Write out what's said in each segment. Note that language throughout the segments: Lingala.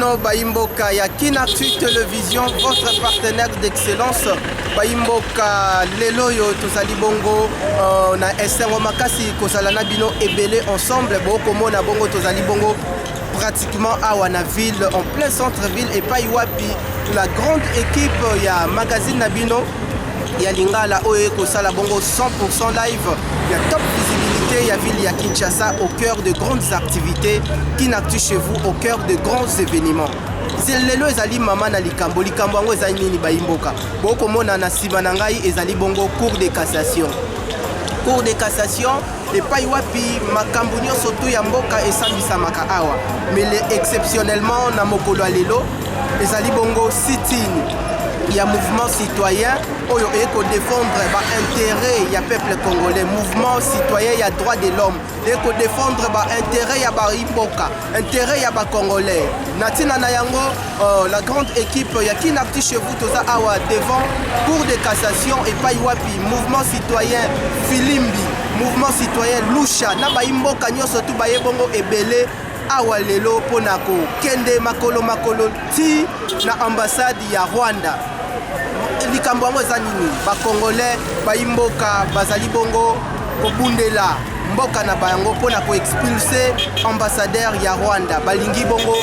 bino Baimboka ya Kinactu Télévision, votre partenaire d'excellence. Baimboka lelo yo tozali bongo na esengo makasi kozala na bino ebele ensemble boko mona bongo tozali bongo pratiquement awa na ville en plein centre-ville et pas Iwapi la grande équipe ya magazine Nabino ya Lingala oye kosala bongo 100% live ya top visibilité ya ville ya Kinshasa au cœur de grandes activités Kinactu chez vous au cœur de grands événements. Lelo ezali mama na likambo yango ezali nini Baimboka boko mona na sima na ngai ezali bongo cour de cassation et pas Iwapi makambo nyonso to ya mboka esambisama awa mais exceptionnellement na mokolo lelo ezali bongo sit-in ya mouvement citoyen oyo eko défendre ba intérêt ya peuple congolais, mouvement citoyen ya droit de l'homme eko défendre ba intérêt ya Baimboka, intérêt ya ba congolais. Natina na yango la grande équipe ya Kinactu chez vous toza awa devant cour de cassation et pas Iwapi mouvement citoyen Filimbi, mouvement citoyen Lusha na Baimboka nyonso tu baye bongo ebele awa lelo ponako kende makolo ti na ambassade ya Rwanda. Likambo yango eza nini bakongolais Baimboka bazali bongo kobundela mboka na bango mpona koexpulse ambassadeur ya Rwanda balingi bongo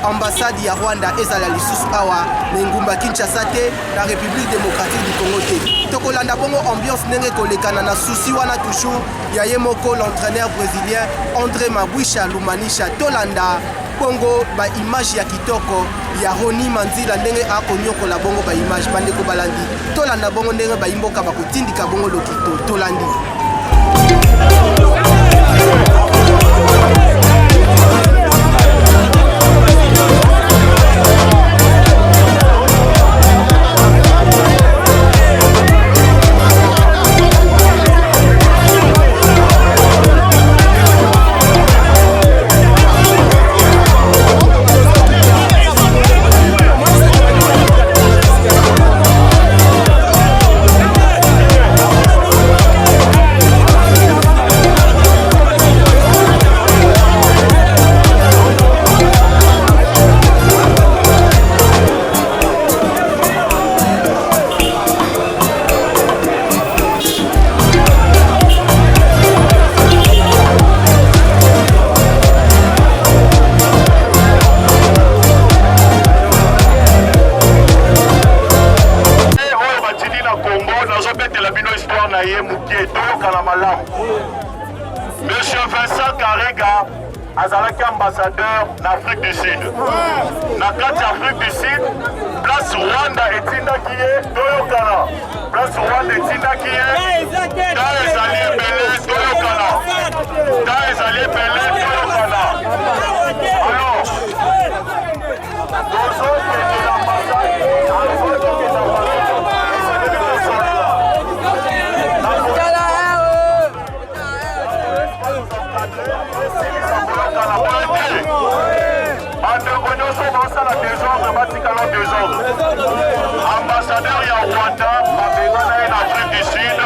ambassade ya Rwanda ezala lisusu awa na ngumba Kinshasa te na République démocratique du Congo te tokolanda bongo ambiance ndenge kolekana na susi wana toujours ya ye moko l'entraîneur brésilien André Mabwisha Lumanisha tolanda bongo ba image ya kitoko ya Roni Manzila ndenge akonyokola bongo ba image bandeko balandi tolanda bongo ndenge Baimboka bakotindika bongo lokito tolandi. Monsieur Vincent Karega azalaki ambassadeur d'Afrique du Sud. Na kati Afrique du Sud, place Rwanda etindaki ye toyokana. Place Rwanda etindaki ye ta ezali ebele toyokana. Ta ezali ebele toyokana. Alors, tozokende na ambasade, azokende na ambasade. Ambassadeur ya Rwanda mabenga na ye na Afrique du Sud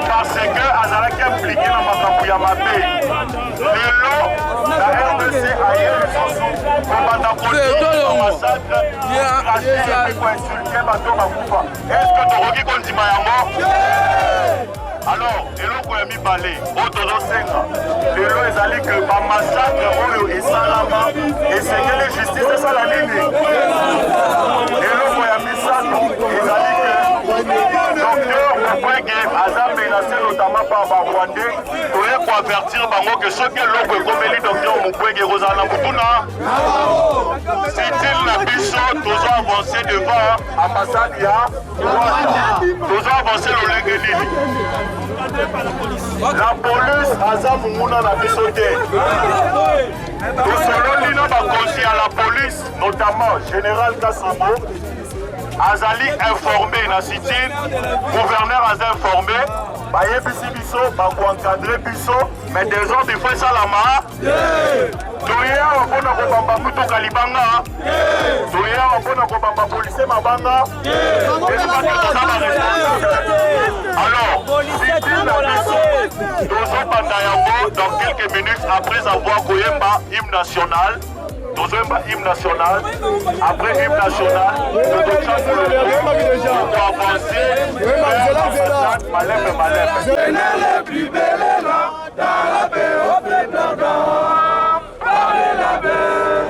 parce que azalaki impliqué na makambo ya mabe. Lelo na RDC aye lisusu kobanda kotika massacre kasi koinsulte bato bakufa. Est-ce que tokoki kondima yango? Alors, eloko ya mibale oyo tozosenga lelo ezali ke bamassacre oyo esalama esengeli justice esala nini? Eloko ya misato ezali ke docteur Mukwege aza menacé notamment par barwandais toye koavertir bango ke soki eloko ekomeli docteur Mukwege ekozala na mutuna sitil na biso tozo avance devant ambassade ya Rwanda tozo avance lolenge nini? La police aza munguna na biso te. Tosololi na bakonzi ya la police, notamment Général Kassambo, azali informé na sit-in, gouverneur aza informé, bayebisi biso, bako-encadrer biso, mais des ordres il faut salama. Toye awa mpona kobamba mutuka libanga. Toye awa mpona kobamba policier mabanga. Alors, sit-in na biso, tozobanda yango dans quelques minutes après avoir koyemba hymne national. tozoyemba hymne national. Après hymne national, tototia pour avancer vers la façade Malembe Malembe. Plus belle là, dans la paix au peuple parlez la paix.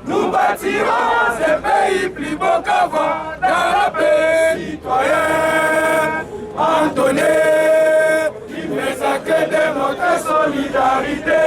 Nous bâtirons un pays plus beau qu'avant, dans la paix citoyenne. Antoné, il ne fait ça que démontrer solidarité.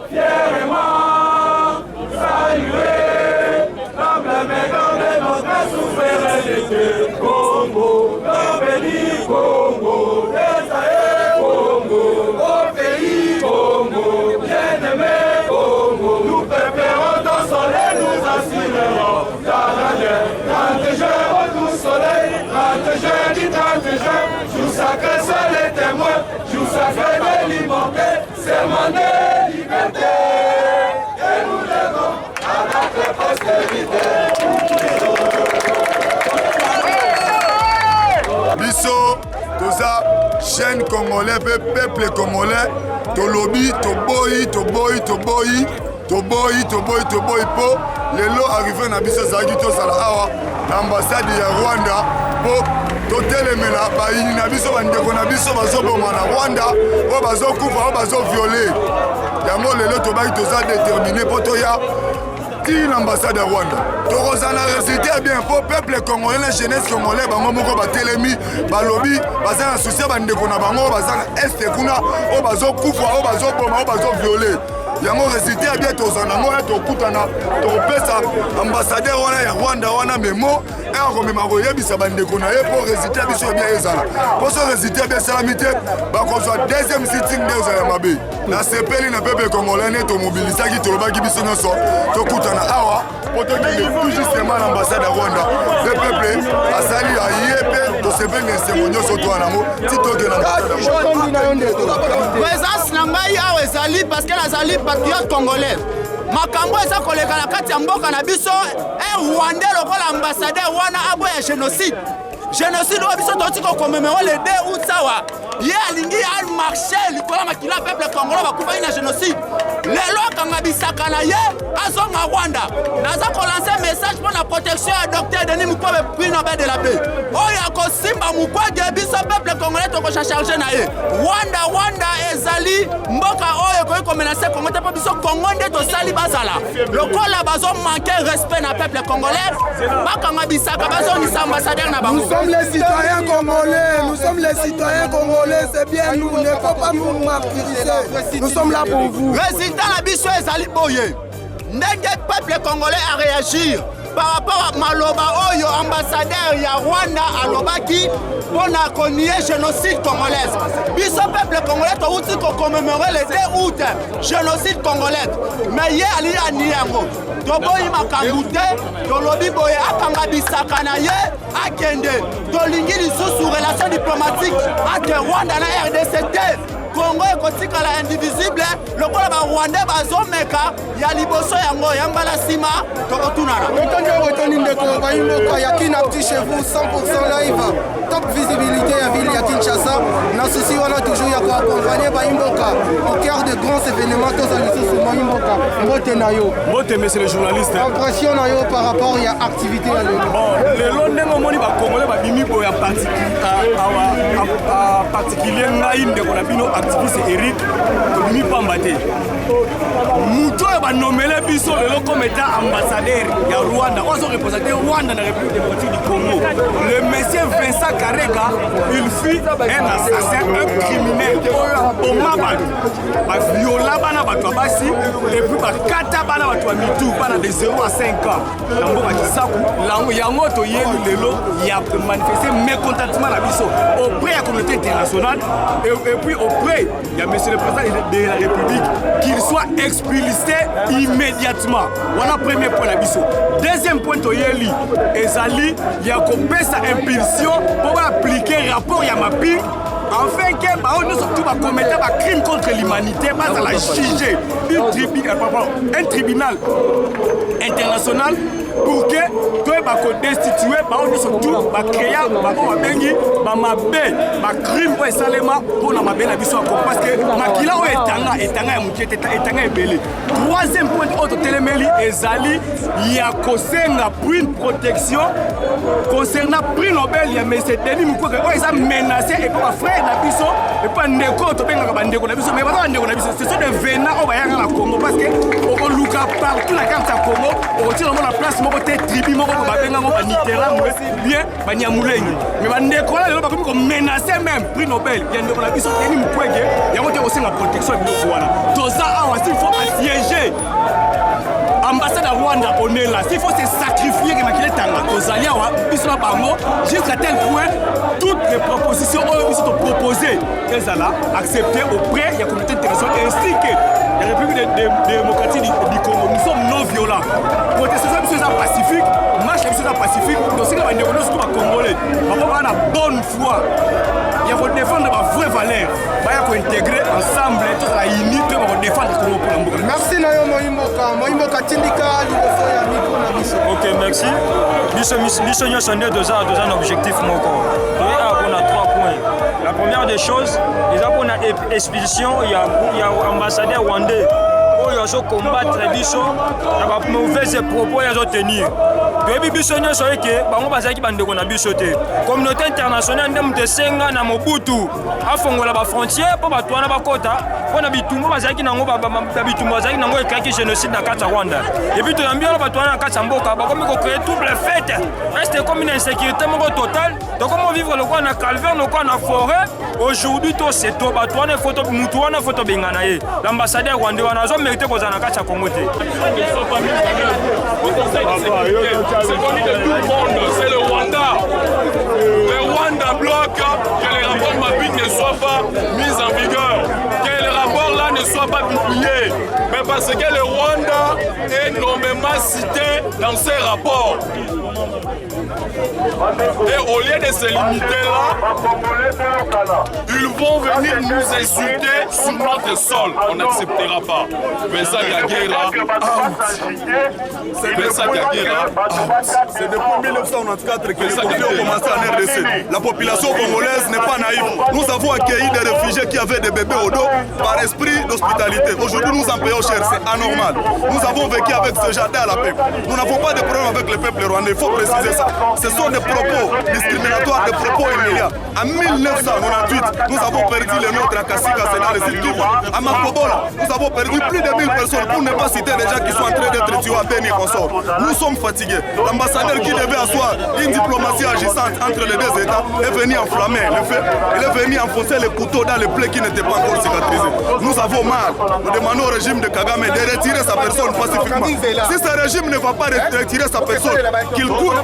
Fièrement, saluer l'homme maison de notre souveraineté. Congo, dans le pays Congo, Desaé Congo, au pays Congo, bien-aimé Congo, nous préparons ton soleil, nous assurerons ta grandeur. 30 jours, retour soleil, 30 jeudi, 30 jours, jour sacré, soleil les témoins, jour sacré de liberté, serment de liberté. Et nous levons à notre postérité. Biso, toza chaîne congolais, peuple congolais, to lobby, to boy, po. Lelo arrivé na biso zaki to sala awa na ambassade ya Rwanda po totelemela bayini na biso bandeko na biso bazoboma na Rwanda po bazokufa po bazoviole. Yango lelo tobaki toza déterminé po toya ti l'ambassade ya Rwanda. Tokozana résultat bien po peuple congolais, la jeunesse congolais bango moko batelemi balobi baza na souci bandeko na bango baza na este kuna o bazokufa o bazoboma o bazoviole. Yango résultat bien tozana ngo tokutana topesa ambassadeur wana ya Rwanda wana memo akomema koyebisa bandeko na ye po résultat biso bien ezala po so résultat bien salamité bakozwa deuxième sitting nde ozala mabe na sepeli na peuple congolais ne tomobilisaki tolobaki biso nyonso tokutana awa po tokende tout justement na ambassade ya Rwanda le peuple asali aye mpe tosepeli na esengo nyonso to wanango ti tokende présence na ngai awa ezali parce que nazali patriote congolais. Makambo eza koleka na kati ya mboka na biso Rwanda lokola ambassadeur wana aboya génocide. Génocide oyo biso toti kokomemore le 2 août sawa. Ye alingi marché likola makila peuple congolais bakufaki na génocide. Lelo akanga bisaka na ye azonga Rwanda. Naza kolancer message pour la protection ya Dr Denis Mukwege prix Nobel de la paix. Oyo akosimba Mukwege biso peuple congolais tokosha charger na ye. Rwanda ezali mboka oyo koyi komenacer Congo te po biso Congo nde tosali bazala. Lokola bazo manquer respect na peuple congolais. Bakanga bisaka bazongisa ambassadeur na bango. Nous sommes les citoyens congolais, c'est bien nous, ne faut pas nous martyriser. Nous sommes là pour vous. Résultat la biso ezali boye. Ndenge peuple congolais a réagir par rapport à Maloba Oyo, ambassadeur ya Rwanda alobaki pona konier génocide congolaise. Biso peuple congolais to uti ko commémorer le 2 août génocide congolais. Mais ye ali aniyango. Toboyi makambu te, tolobi boye akanga bisaka na ye akende. Tolingi lisusu relation diplomatique entre Rwanda na RDC te. Congo ekotikala indivisible lokola ba Rwanda bazomeka ya liboso yango yambala sima tokotunana. Retourne ndeko bayimoko ya Kinactu chez vous 100% live. Top visibilité ya ville ya Kinshasa. Na souci wana toujours ya ko accompagner bayimboka au cœur de grands événements tous à lisusu bayimboka. Mbote na yo. Mbote monsieur le journaliste. Impression na yo par rapport ya activité ya lelo. Bon, lelo ndenge moni ba Congolais ba bimi bo ya particulier ngai ndeko na bino activiste Eric tobimi pamba te muto ba nomele biso lelo comme état ambassadeur ya Rwanda ozo représenter Rwanda na République démocratique du Congo. Le monsieur Vincent Karega il fut un assassin, un criminel au mabal ba viola bana bato basi et puis ba kata bana bato ba mitu bana de 0 à 5 ans na mboka Kisaku lango yango to yeli lelo ya manifester mécontentement la biso auprès de la communauté internationale et puis auprès de monsieur le président de la République qu'il soit expulsé immédiatement. Voilà le premier point la biso. Deuxième point to yeli ezali ya kopesa impulsion pour appliquer rapport ya mapi afin que nous surtout va commettre un crime contre l'humanité pas à la juger un tribunal international pour que bakodestitue bango nyonso tu bakrea bango babengi bamabe bacrime oyo esalema mpona mabe na biso ya Congo parce que makila oyo etanga ya moke etanga ebele. Troisième point oyo totelemeli ezali ya kosenga prix protection concernant prix Nobel ya M. Denis Mukwege oyo eza menacé et pas frère na biso et pas ndeko tobengaka bandeko na biso mais baza bandeko na biso ce sont des venants oyo bayanga na Congo parce que okoluka partout na carte ya Congo okotina ngo na place moko te tribu moko babengango baniteramwe bien banyamulenge mais bandeko wana lelo bakomi komenace même prix Nobel ya ndeko na biso Denis Mukwege yango te kosenga protection ya biloko wana toza awa s'il faut assiéger ambassade à Rwanda on est là s'il faut se sacrifier que makile tanga tozali awa biso na bango jusqu'à tel point toutes les propositions oyo biso to proposer ezala acceptées auprès de la communauté internationale ainsi que la République démocratique du Congo. Nous sommes non violents. Protestation biso eza pacifique, marche biso eza pacifique, tosenga bandeko nyonso to bacongolais bakoka na bonne foi ya kodéfendre ba vraie valeur baya kointégrer ensemble tozala uni to bakodéfendre Congo pour la mboka. Merci na yo Moyimboka tindika liboso ya miko na biso. Ok, merci. Biso nyonso nde toza na objectif moko. Toyeba qu'on a 3 points. La première des choses, ils ont une expédition, il y a ambassadeur rwandais. Ils ont combattre biso na ba mauvais propos ils ont tenir. Toyebi biso nyonso eke bango bazaki bandeko na biso te. Communauté internationale ndem te senga na Mobutu afongola ba frontière po bato wana bakota pona bitumba bazaki nango ba bitumba bazaki nango ekaki génocide na kati ya Rwanda. Et puis toyambi wana bato wana na kati ya mboka bakomi ko créer double fête. Reste comme une insécurité moko totale. Donc comment vivre le quoi na calvaire le quoi na forêt. Aujourd'hui to c'est to bato wana photo mutu wana photo bengana ye. L'ambassadeur rwandais wana zo mérité ko za na kati ya Congo te. C'est connu de tout le monde, c'est le Rwanda. Le Rwanda bloque que les rapports Mabik ne soient pas mis en vigueur, que les rapports là ne soient pas publiés. Mais parce que le Rwanda est nommément cité dans ces rapports. Et au lieu de se limiter là, ils vont venir nous insulter sur notre sol. On n'acceptera pas. Mais ça, Kagera, c'est depuis 1994 que les conflits ont commencé en RDC. La population congolaise n'est pas naïve. Nous avons accueilli des réfugiés qui avaient des bébés au dos par esprit d'hospitalité. Aujourd'hui, nous en payons cher, c'est anormal. Nous avons vécu avec ce jardin à la paix. Nous n'avons pas de problème avec le peuple rwandais, il faut préciser ça. Ce sont des propos discriminatoires, des propos humiliants. En 1998, nous avons perdu les nôtres à Kassika, c'est dans les îles Kivu. À Makobola, nous avons perdu plus de 1000 personnes, pour ne pas citer les gens qui sont en train d'être tués à Beni consort. Nous sommes fatigués. L'ambassadeur qui devait asseoir une diplomatie agissante entre les deux États est venu enflammer le feu. Il est venu enfoncer les couteaux dans les plaies qui n'étaient pas encore cicatrisées. Nous avons mal. Nous demandons au régime de Kagame de retirer sa personne pacifiquement. Si ce régime ne va pas retirer sa personne, qu'il coupe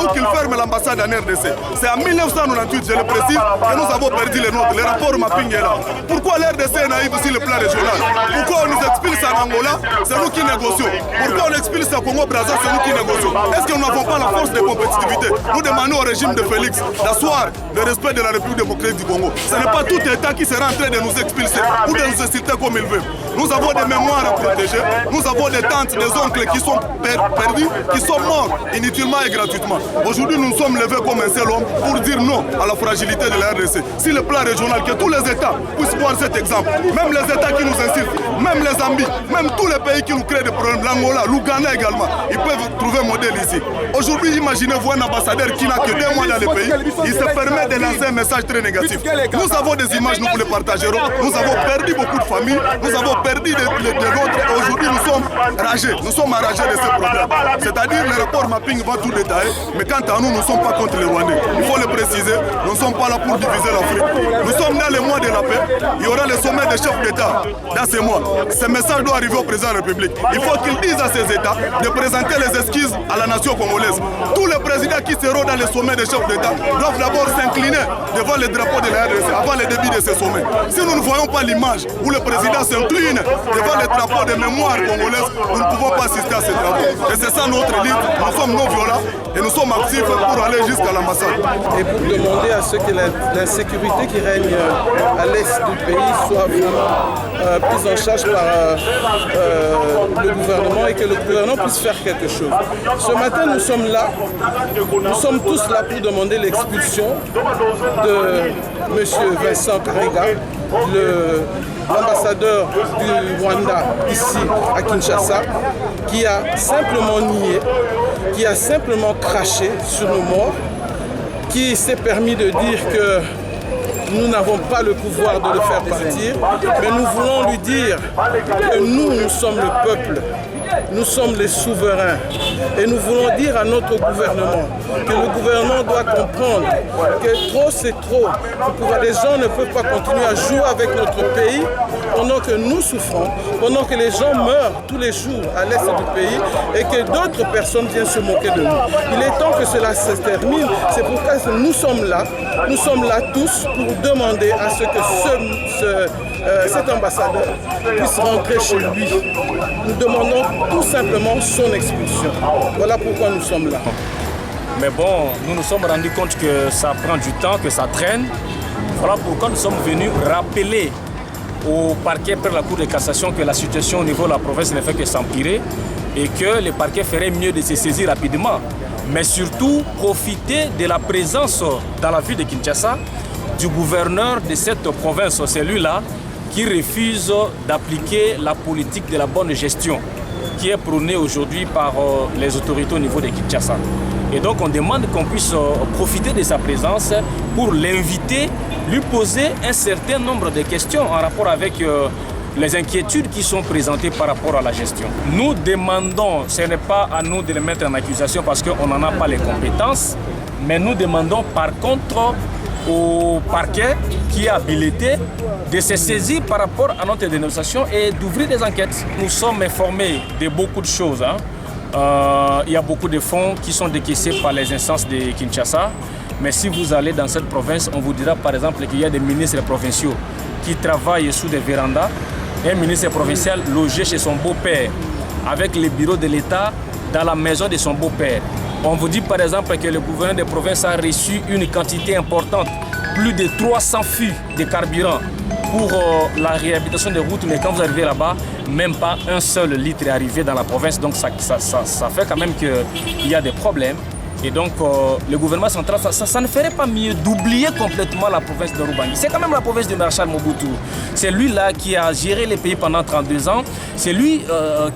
ou qu'il ferme l'ambassade en RDC. C'est en 1998, je le précise, que nous avons perdu les nôtres. Le rapport mapping est là. Pourquoi l'RDC est naïve sur le plan régional? Pourquoi on nous expulse en Angola? C'est nous qui négocions. Pourquoi on expulse à Congo-Brazza? C'est nous qui négocions. Est-ce que nous n'avons pas la force de compétitivité? Nous demandons au régime de Félix d'asseoir le respect de la République démocratique du Congo. Ce n'est pas tout État qui sera en train de nous expulser ou de nous inciter comme il veut. Nous avons des mémoires à protéger. Nous avons des tantes, des oncles qui sont perdus, qui sont morts inutilement et gratuitement. Aujourd'hui, nous sommes levés comme un seul homme pour dire non à la fragilité de la RDC. Si le plan régional, que tous les États puissent voir cet exemple, même les États qui nous insultent, même les Zambie, même tous les pays qui nous créent des problèmes, l'Angola, l'Ouganda également, ils peuvent trouver un modèle ici. Aujourd'hui, imaginez-vous un ambassadeur qui n'a que 2 mois dans le pays, il se permet de lancer un message très négatif. Nous avons des images, nous vous les partagerons. Nous avons perdu beaucoup de familles, nous avons perdu de nôtres et aujourd'hui nous sommes enragés de ce problème. C'est-à-dire le rapport mapping va tout détailler, mais quant à nous, nous ne sommes pas contre les Rwandais. Il faut le préciser, nous ne sommes pas là pour diviser l'Afrique. Nous sommes dans les mois de la paix, il y aura le sommet des chefs d'État dans ces mois. Ce message doit arriver au président de la République. Il faut qu'il dise à ces États de présenter les esquisses à la nation congolaise. Tous les présidents qui seront dans les sommets des chefs d'État doivent d'abord s'incliner devant les drapeaux de la RDC avant le début de ces sommets. Si nous ne voyons pas l'image où le président s'incline devant les drapeaux de mémoire congolaise, nous ne pouvons pas assister à ces drapeaux. Et c'est ça notre lutte. Nous sommes non violents. et nous sommes actifs pour aller jusqu'à l'ambassade. Et pour demander à ce que l'insécurité qui règne à l'est du pays soit vraiment prise en charge par le gouvernement et que le gouvernement puisse faire quelque chose. Ce matin, nous sommes là, nous sommes tous là pour demander l'expulsion de M. Vincent Karega, l'ambassadeur du Rwanda ici à Kinshasa, qui a simplement nié, qui a simplement craché sur nos morts, qui s'est permis de dire que nous n'avons pas le pouvoir de le faire partir, mais nous voulons lui dire que nous sommes le peuple, nous sommes les souverains. Et nous voulons dire à notre gouvernement que le gouvernement doit comprendre que trop c'est trop. Les gens ne peuvent pas continuer à jouer avec notre pays pendant que nous souffrons, pendant que les gens meurent tous les jours à l'est du pays et que d'autres personnes viennent se moquer de nous. Il est temps que cela se termine. C'est pourquoi nous sommes là tous pour demander à ce que cet ambassadeur puisse rentrer chez lui. Nous demandons tout simplement son expulsion. Voilà pourquoi nous sommes là. Mais bon, nous nous sommes rendus compte que ça prend du temps, que ça traîne. Voilà pourquoi nous sommes venus rappeler au parquet près de la Cour de cassation que la situation au niveau de la province ne fait que s'empirer et que le parquet ferait mieux de se saisir rapidement. Mais surtout, profiter de la présence dans la ville de Kinshasa du gouverneur de cette province, celui-là, qui refuse d'appliquer la politique de la bonne gestion qui est prônée aujourd'hui par les autorités au niveau de Kinshasa. Et donc on demande qu'on puisse profiter de sa présence pour l'inviter, lui poser un certain nombre de questions en rapport avec les inquiétudes qui sont présentées par rapport à la gestion. Nous demandons, ce n'est pas à nous de les mettre en accusation parce qu'on n'en a pas les compétences, mais nous demandons par contre au parquet qui est habilité de se saisir par rapport à notre dénonciation et d'ouvrir des enquêtes. Nous sommes informés de beaucoup de choses. Il y a beaucoup de fonds qui sont décaissés par les instances de Kinshasa. Mais si vous allez dans cette province, on vous dira par exemple qu'il y a des ministres provinciaux qui travaillent sous des vérandas. Un ministre provincial logé chez son beau-père avec les bureaux de l'État dans la maison de son beau-père. On vous dit par exemple que le gouverneur de province a reçu une quantité importante, plus de 300 fûts de carburant pour la réhabilitation des routes, mais quand vous arrivez là-bas, même pas un seul litre est arrivé dans la province, donc ça fait quand même qu'il y a des problèmes. Et donc le gouvernement central, ça ne ferait pas mieux d'oublier complètement la province de Rubangi. C'est quand même la province de Marshal Mobutu. C'est lui-là qui a géré les pays pendant 32 ans. C'est lui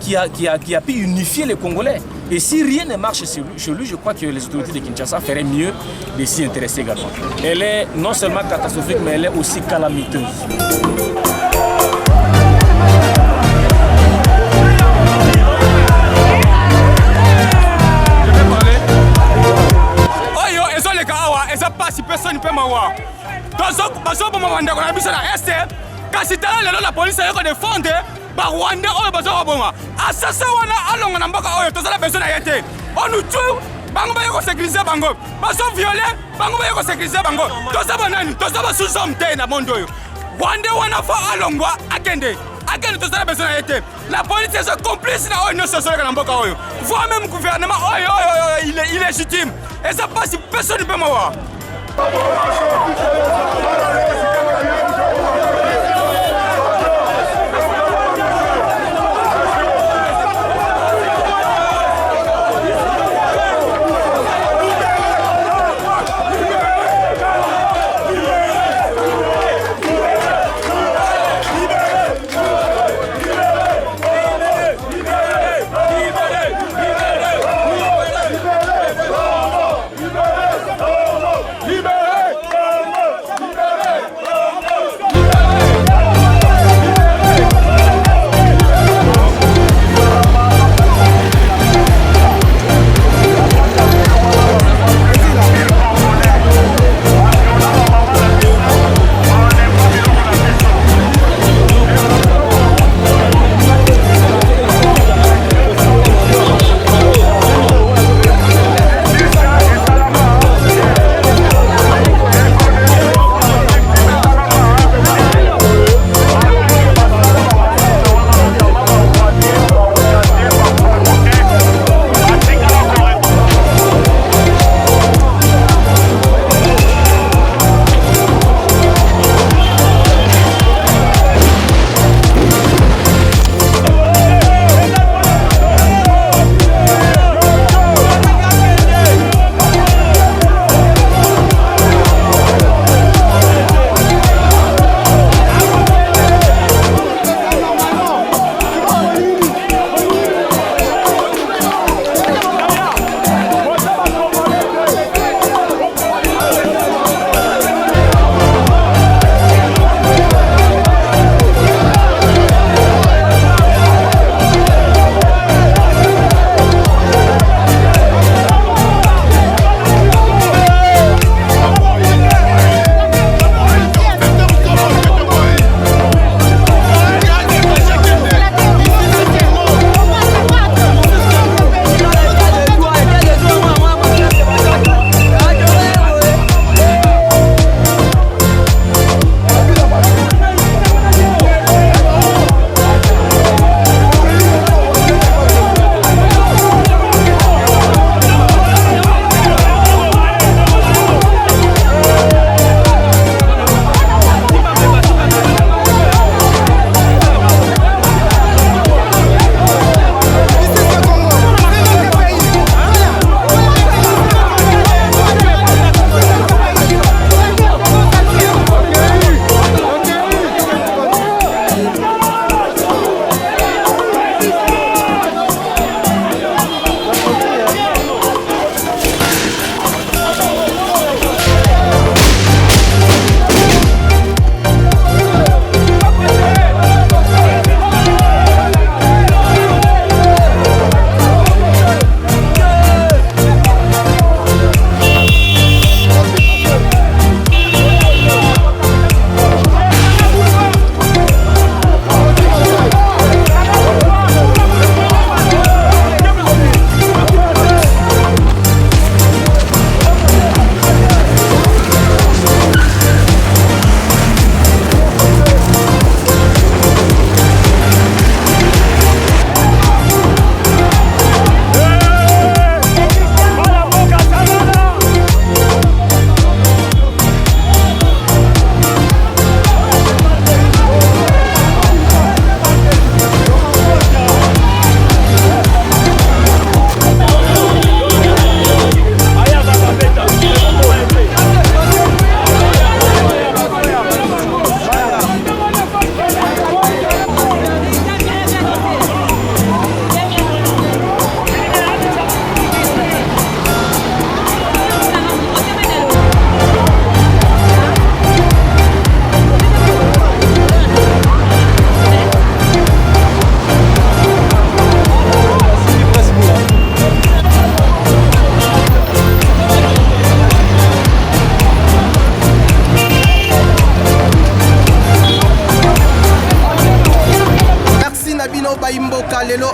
qui a pu unifier les Congolais. Et si rien ne marche chez lui, je crois que les autorités de Kinshasa feraient mieux de s'y intéresser également. Elle est non seulement catastrophique, mais elle est aussi calamiteuse. Si personne ne peut m'avoir. Kasi tala lelo la police yako défendre ba Rwanda oyo bazo bonga. Asasa wana alonga na mboka oyo tozala besoin na yete. On nous tue bango ba yako sécuriser bango. Bazo violer bango ba yako sécuriser bango. Tozaba nani? Tozaba sous-homme te na mondo oyo. Rwanda wana fa alongwa akende. Akende tozala besoin na yete. La police est complice na oyo nyonso sola na mboka oyo. Voire même gouvernement oyo il est illégitime. Et ça passe si personne ne peut m'avoir.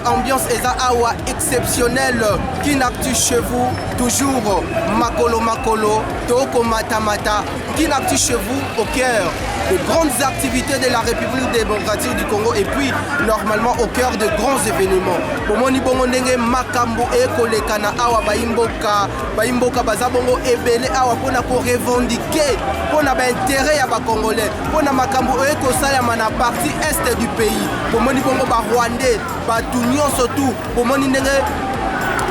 ambiance eza awa exceptionnelle Kinactu chez vous toujours makolo makolo toko matamata Kinactu chez vous au cœur de grandes activités de la République démocratique du Congo et puis normalement au cœur de grands événements. Bomoni bongo ndenge makambo ekolekana awa baimboka baza bongo ebele awa pona ko revendiquer pona ba intérêt ya ba congolais pona makambo ekosalama na partie est du pays. Bomoni bongo ba rwandais ba tunyo surtout bomoni ndenge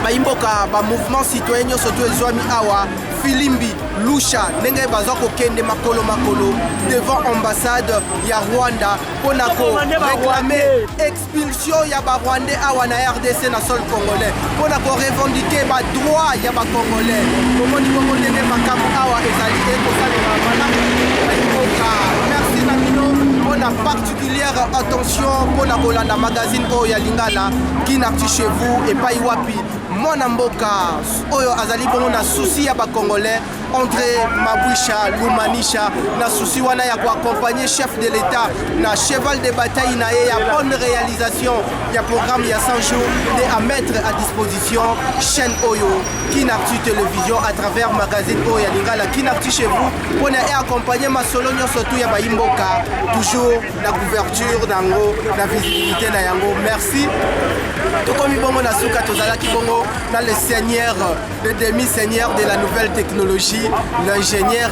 baimboka ba mouvement citoyen surtout ezwami awa Filimbi, Lusha, ndenge baza kokende makolo devant ambassade ya Rwanda ponako réclamer expulsion ya ba Rwandais awa na RDC na sol congolais ponako revendiquer ba droit ya ba congolais komoni bongo ndenge makambo awa ezali ekosalema malamu. Merci na bino pona particulière attention pona kolanda magazine oyo ya Lingala Kinactu chez vous et pas iwapi mwana mboka oyo azali bongo na souci ya ba congolais André Maboucha Lumanisha na souci wana ya accompagner chef de l'état na cheval de bataille na ye ya bonne réalisation ya programme ya 100 jours et à mettre à disposition chaîne oyo Kinactu télévision à travers magazine oyo ya Lingala Kinactu chez vous pour accompagner ma solonyo surtout ya baimboka toujours la couverture nango la visibilité na yango. Merci tokomi bongo na suka tozalaki bongo dans le seigneur le demi-seigneur de la nouvelle technologie l'ingénieur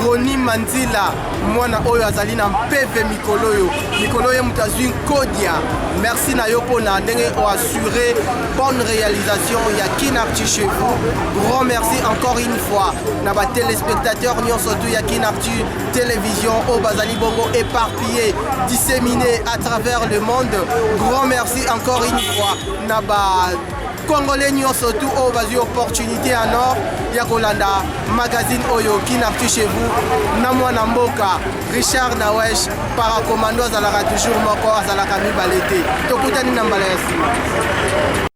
Roni Mandila mwana oyo azali na PV mikolo ye mutazwi kodia. Merci na yo pona ndenge o assurer bonne réalisation ya Kinactu chez vous. Grand merci encore une fois na ba téléspectateurs nyonso tu ya Kinactu télévision au bazali bongo éparpillé disséminé à travers le monde. Grand merci encore une fois na ba Congolais nyonso tu o bazi opportunité en or ya kolanda magazine oyo Kinactu chez vous na mwana mboka Richard Nawesh para commando azalaka toujours moko azalaka mibale te tokutani na mbala ya nsima.